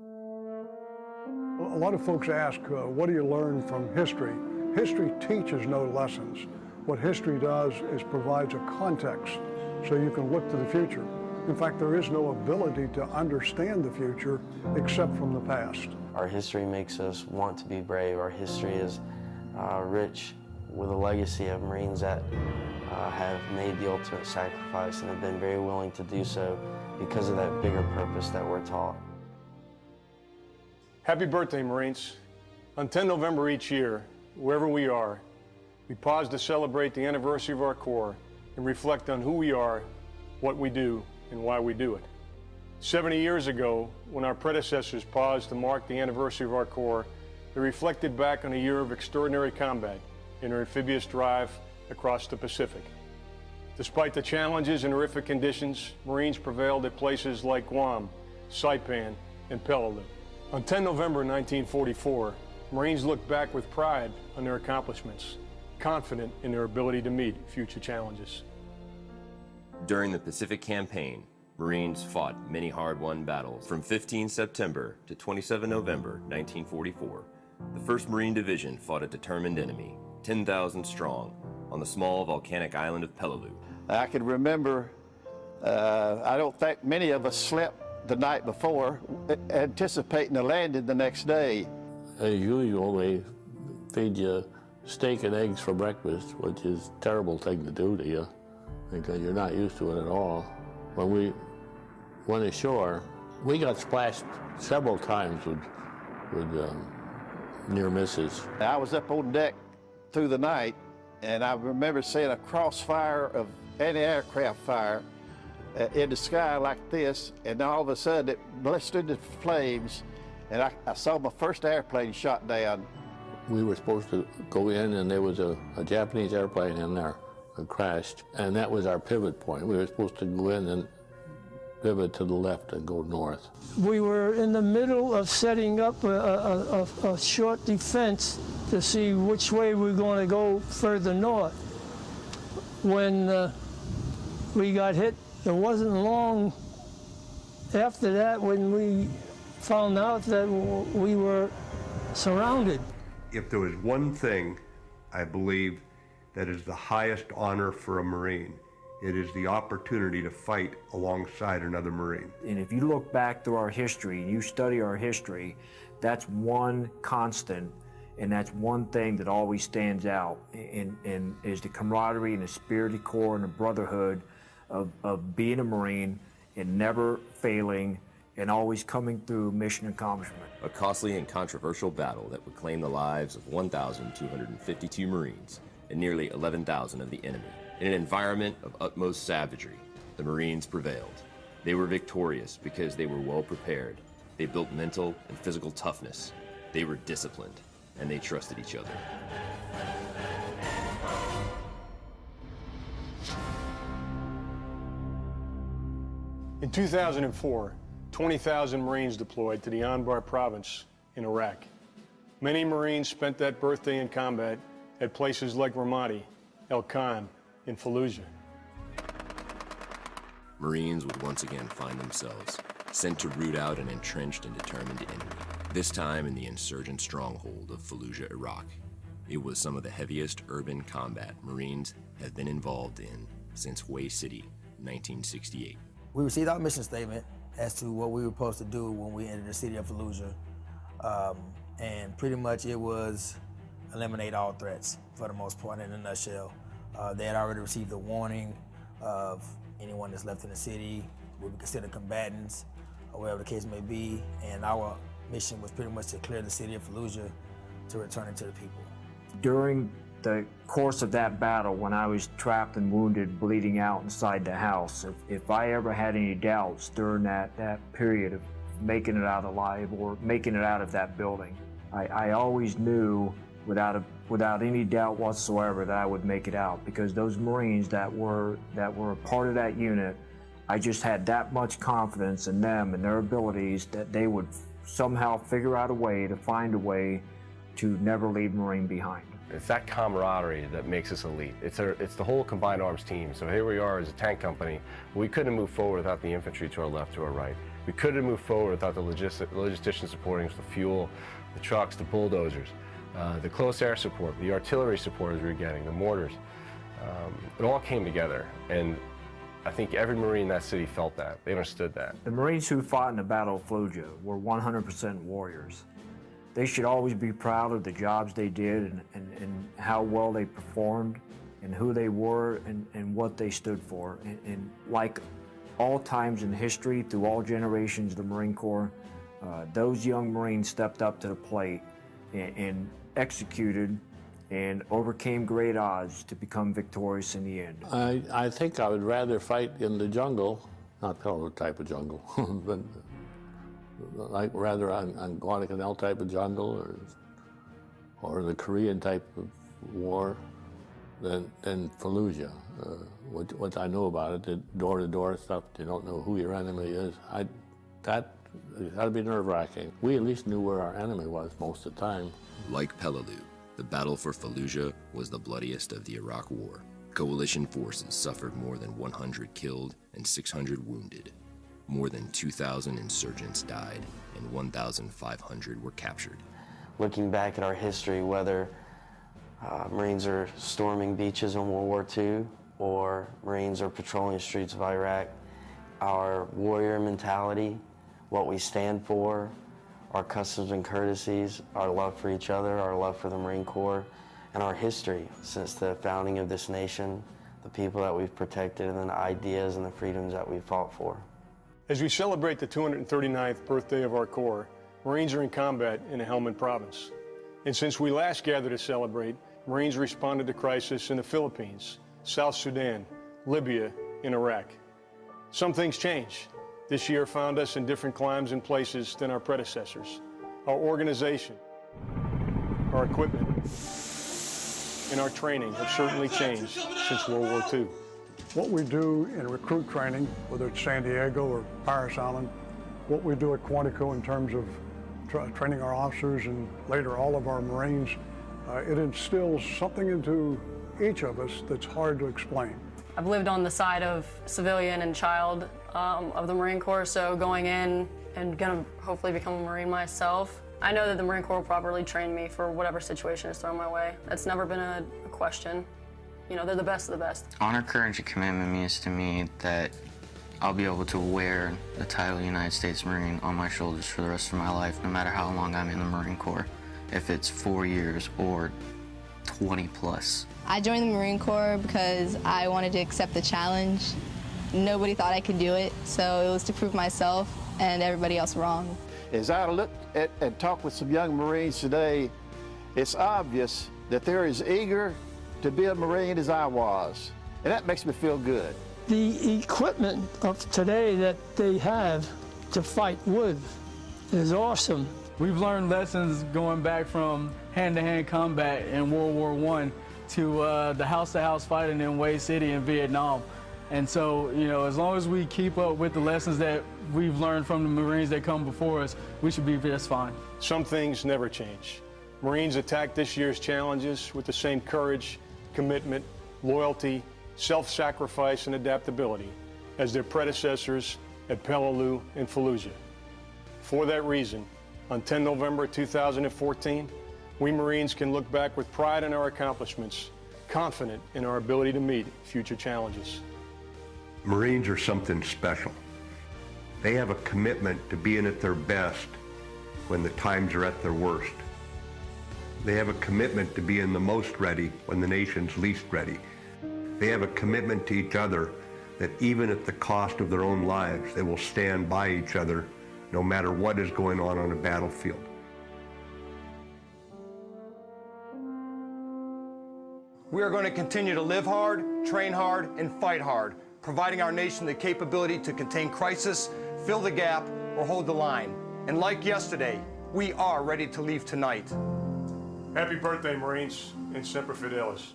A lot of folks ask, what do you learn from history? History teaches no lessons. What history does is provides a context so you can look to the future. In fact, there is no ability to understand the future except from the past. Our history makes us want to be brave. Our history is rich with a legacy of Marines that have made the ultimate sacrifice and have been very willing to do so because of that bigger purpose that we're taught. Happy birthday, Marines. On 10 November each year, wherever we are, we pause to celebrate the anniversary of our Corps and reflect on who we are, what we do, and why we do it. 70 years ago, when our predecessors paused to mark the anniversary of our Corps, they reflected back on a year of extraordinary combat in our amphibious drive across the Pacific. Despite the challenges and horrific conditions, Marines prevailed at places like Guam, Saipan, and PELELIU. On 10 November 1944, Marines look back with pride on their accomplishments, confident in their ability to meet future challenges. During the Pacific Campaign, Marines fought many hard-won battles. From 15 September to 27 November 1944, the 1st Marine Division fought a determined enemy, 10,000 strong, on the small volcanic island of PELELIU. I can remember, I don't think many of us slept the night before, anticipating a landing the next day. As usual, they feed you steak and eggs for breakfast, which is a terrible thing to do to you because you're not used to it at all. When we went ashore, we got splashed several times with near misses. I was up on deck through the night, and I remember seeing a crossfire of anti-aircraft fire in the sky like this, and all of a sudden it blistered into flames, and I saw my first airplane shot down. We were supposed to go in, and there was a Japanese airplane in there that crashed, and that was our pivot point. We were supposed to go in and pivot to the left and go north. We were in the middle of setting up a short defense to see which way we're going to go further north. When we got hit, it wasn't long after that when we found out that we were surrounded. If there was one thing I believe that is the highest honor for a Marine, it is the opportunity to fight alongside another Marine. And if you look back through our history and you study our history, that's one constant, and that's one thing that always stands out, and is the camaraderie and the spirit of Corps and the brotherhood of being a Marine and never failing and always coming through mission accomplishment. A costly and controversial battle that would claim the lives of 1,252 Marines and nearly 11,000 of the enemy. In an environment of utmost savagery, the Marines prevailed. They were victorious because they were well prepared. They built mental and physical toughness. They were disciplined, and they trusted each other. In 2004, 20,000 Marines deployed to the Anbar province in Iraq. Many Marines spent that birthday in combat at places like Ramadi, El Khan, and Fallujah. Marines would once again find themselves sent to root out an entrenched and determined enemy, this time in the insurgent stronghold of Fallujah, Iraq. It was some of the heaviest urban combat Marines have been involved in since Way City, 1968. We received our mission statement as to what we were supposed to do when we entered the city of Fallujah. And pretty much it was eliminate all threats for the most part in a nutshell. They had already received a warning of anyone that's left in the city would be considered combatants or whatever the case may be. And our mission was pretty much to clear the city of Fallujah to return it to the people. During the course of that battle, when I was trapped and wounded, bleeding out inside the house, if I ever had any doubts during that period of making it out alive or making it out of that building, I always knew without any doubt whatsoever that I would make it out, because those Marines that were a part of that unit, I just had that much confidence in them and their abilities that they would somehow figure out a way to find a way to never leave Marine behind. It's that camaraderie that makes us elite. It's the whole combined arms team. So here we are as a tank company. We couldn't move forward without the infantry to our left, to our right. We couldn't move forward without the logisticians supporting us, the fuel, the trucks, the bulldozers, the close air support, the artillery support as we were getting, the mortars. It all came together, and I think every Marine in that city felt that. They understood that. The Marines who fought in the Battle of Fallujah were 100% warriors. They should always be proud of the jobs they did and how well they performed and who they were and what they stood for. And like all times in history, through all generations of the Marine Corps, those young Marines stepped up to the plate and executed and overcame great odds to become victorious in the end. I think I would rather fight in the jungle, not PELELIU type of jungle, but like rather on Guadalcanal type of jungle or the Korean type of war than Fallujah. What I know about it, the door-to-door stuff, you don't know who your enemy is. That'd be nerve-wracking. We at least knew where our enemy was most of the time. Like PELELIU, the battle for Fallujah was the bloodiest of the Iraq War. Coalition forces suffered more than 100 killed and 600 wounded. More than 2,000 insurgents died and 1,500 were captured. Looking back at our history, whether Marines are storming beaches in World War II or Marines are patrolling the streets of Iraq, our warrior mentality, what we stand for, our customs and courtesies, our love for each other, our love for the Marine Corps, and our history since the founding of this nation, the people that we've protected, and the ideas and the freedoms that we've fought for. As we celebrate the 239th birthday of our Corps, Marines are in combat in the Helmand Province. And since we last gathered to celebrate, Marines responded to crisis in the Philippines, South Sudan, Libya, and Iraq. Some things change. This year found us in different climes and places than our predecessors. Our organization, our equipment, and our training have certainly changed since World War II. What we do in recruit training, whether it's San Diego or Paris Island, what we do at Quantico in terms of training our officers and later all of our Marines, it instills something into each of us that's hard to explain. I've lived on the side of civilian and child of the Marine Corps, so going in and gonna hopefully become a Marine myself, I know that the Marine Corps will properly train me for whatever situation is thrown my way. That's never been a question. You know, they're the best of the best. Honor, courage, and commitment means to me that I'll be able to wear the title United States Marine on my shoulders for the rest of my life, no matter how long I'm in the Marine Corps, if it's 4 years or 20 plus. I joined the Marine Corps because I wanted to accept the challenge. Nobody thought I could do it, so it was to prove myself and everybody else wrong. As I look at and talk with some young Marines today, it's obvious that they're as eager to be a Marine as I was, and that makes me feel good. The equipment of today that they have to fight with is awesome. We've learned lessons going back from hand-to-hand combat in World War I to the house-to-house fighting in Way City in Vietnam. And so, you know, as long as we keep up with the lessons that we've learned from the Marines that come before us, we should be just fine. Some things never change. Marines attack this year's challenges with the same courage, commitment, loyalty, self-sacrifice, and adaptability as their predecessors at PELELIU and Fallujah. For that reason, on 10 November 2014, we Marines can look back with pride in our accomplishments, confident in our ability to meet future challenges. Marines are something special. They have a commitment to being at their best when the times are at their worst. They have a commitment to being the most ready when the nation's least ready. They have a commitment to each other that even at the cost of their own lives, they will stand by each other no matter what is going on a battlefield. We are going to continue to live hard, train hard, and fight hard, providing our nation the capability to contain crisis, fill the gap, or hold the line. And like yesterday, we are ready to leave tonight. Happy birthday, Marines, and Semper Fidelis.